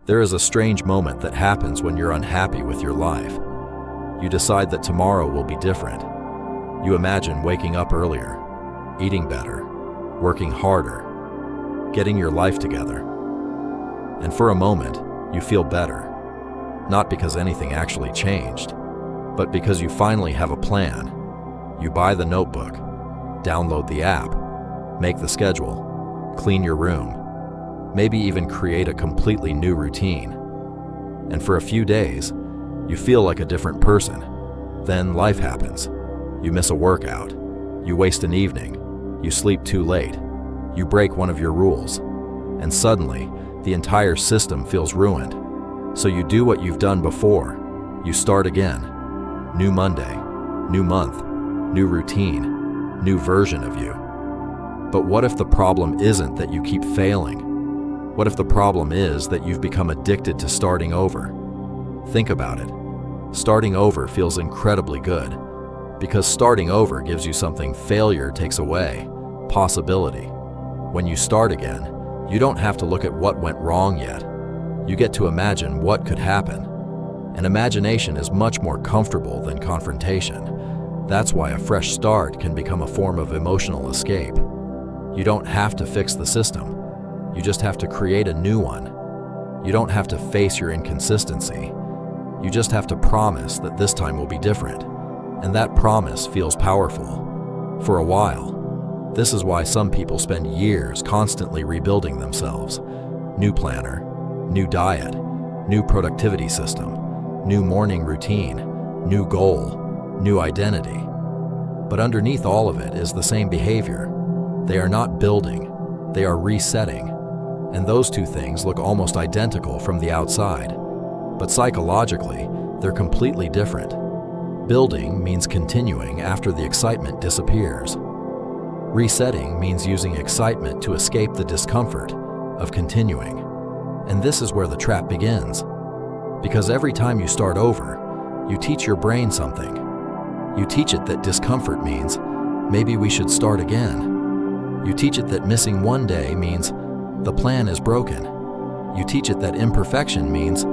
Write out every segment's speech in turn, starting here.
There is a strange moment that happens when you're unhappy with your life. You decide that tomorrow will be different. You imagine waking up earlier, eating better, working harder, getting your life together. And for a moment, you feel better. Not because anything actually changed, but because you finally have a plan. You buy the notebook, download the app, make the schedule, clean your room, maybe even create a completely new routine. And for a few days, you feel like a different person. Then life happens. You miss a workout. You waste an evening. You sleep too late. You break one of your rules. And suddenly, the entire system feels ruined. So you do what you've done before. You start again. New Monday, new month, new routine, new version of you. But what if the problem isn't that you keep failing? What if the problem is that you've become addicted to starting over? Think about it. Starting over feels incredibly good, because starting over gives you something failure takes away: possibility. When you start again, you don't have to look at what went wrong yet. You get to imagine what could happen. And imagination is much more comfortable than confrontation. That's why a fresh start can become a form of emotional escape. You don't have to fix the system. You just have to create a new one. You don't have to face your inconsistency. You just have to promise that this time will be different. And that promise feels powerful. For a while. This is why some people spend years constantly rebuilding themselves. New planner, new diet, new productivity system, new morning routine, new goal, new identity. But underneath all of it is the same behavior. They are not building, they are resetting. And those two things look almost identical from the outside. But psychologically, they're completely different. Building means continuing after the excitement disappears. Resetting means using excitement to escape the discomfort of continuing. And this is where the trap begins. Because every time you start over, you teach your brain something. You teach it that discomfort means maybe we should start again. You teach it that missing one day means the plan is broken. You teach it that imperfection means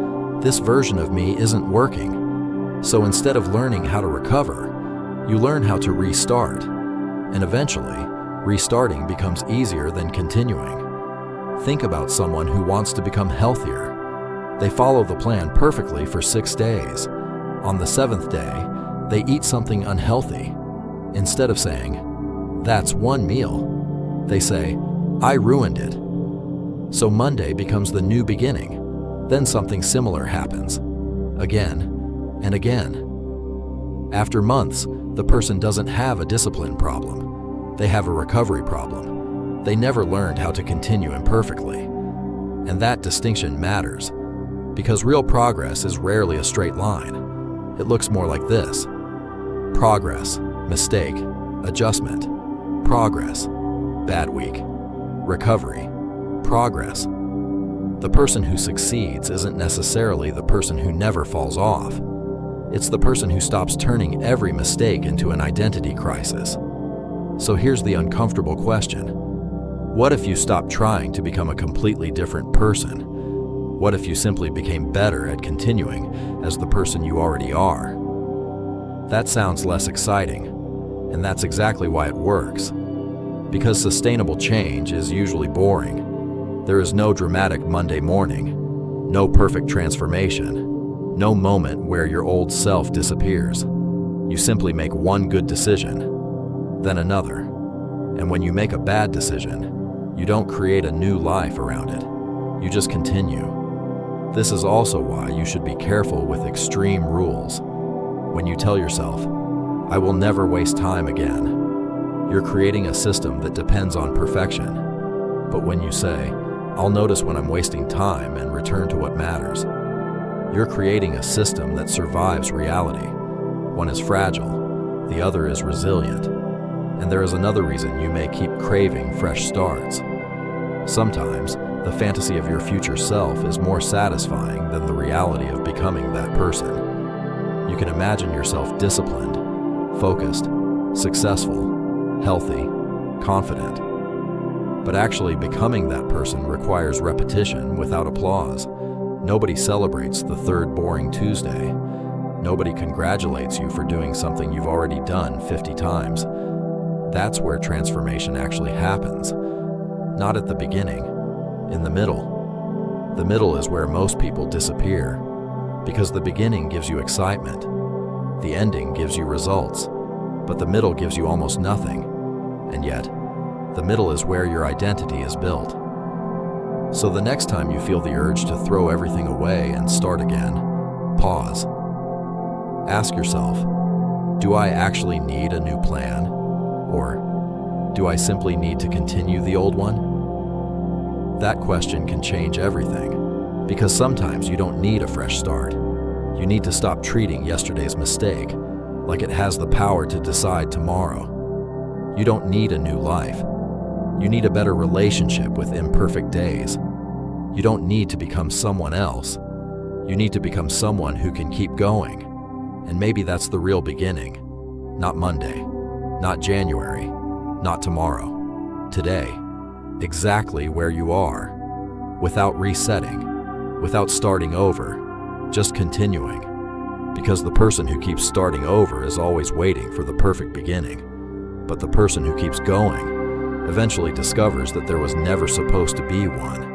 this version of me isn't working. So instead of learning how to recover, you learn how to restart. And eventually, restarting becomes easier than continuing. Think about someone who wants to become healthier. They follow the plan perfectly for 6 days. On the 7th day, they eat something unhealthy. Instead of saying, "That's one meal," they say, "I ruined it." So Monday becomes the new beginning. Then something similar happens. Again and again. After months, the person doesn't have a discipline problem. They have a recovery problem. They never learned how to continue imperfectly. And that distinction matters, because real progress is rarely a straight line. It looks more like this: progress, mistake, adjustment, progress, bad week, recovery, progress. The person who succeeds isn't necessarily the person who never falls off. It's the person who stops turning every mistake into an identity crisis. So here's the uncomfortable question. What if you stopped trying to become a completely different person? What if you simply became better at continuing as the person you already are? That sounds less exciting, and that's exactly why it works. Because sustainable change is usually boring. There is no dramatic Monday morning, no perfect transformation, no moment where your old self disappears. You simply make one good decision, then another. And when you make a bad decision, you don't create a new life around it. You just continue. This is also why you should be careful with extreme rules. When you tell yourself, "I will never waste time again," you're creating a system that depends on perfection. But when you say, "I'll notice when I'm wasting time and return to what matters," you're creating a system that survives reality. One is fragile, the other is resilient. And there is another reason you may keep craving fresh starts. Sometimes, the fantasy of your future self is more satisfying than the reality of becoming that person. You can imagine yourself disciplined, focused, successful, healthy, confident. But actually becoming that person requires repetition without applause. Nobody celebrates the third boring Tuesday. Nobody congratulates you for doing something you've already done 50 times. That's where transformation actually happens. Not at the beginning, in the middle. The middle is where most people disappear, because the beginning gives you excitement, the ending gives you results, but the middle gives you almost nothing. And yet, the middle is where your identity is built. So the next time you feel the urge to throw everything away and start again, pause. Ask yourself, do I actually need a new plan? Or do I simply need to continue the old one? That question can change everything, because sometimes you don't need a fresh start. You need to stop treating yesterday's mistake like it has the power to decide tomorrow. You don't need a new life. You need a better relationship with imperfect days. You don't need to become someone else. You need to become someone who can keep going. And maybe that's the real beginning. Not Monday, not January, not tomorrow. Today, exactly where you are, without resetting, without starting over, just continuing. Because the person who keeps starting over is always waiting for the perfect beginning. But the person who keeps going eventually discovers that there was never supposed to be one.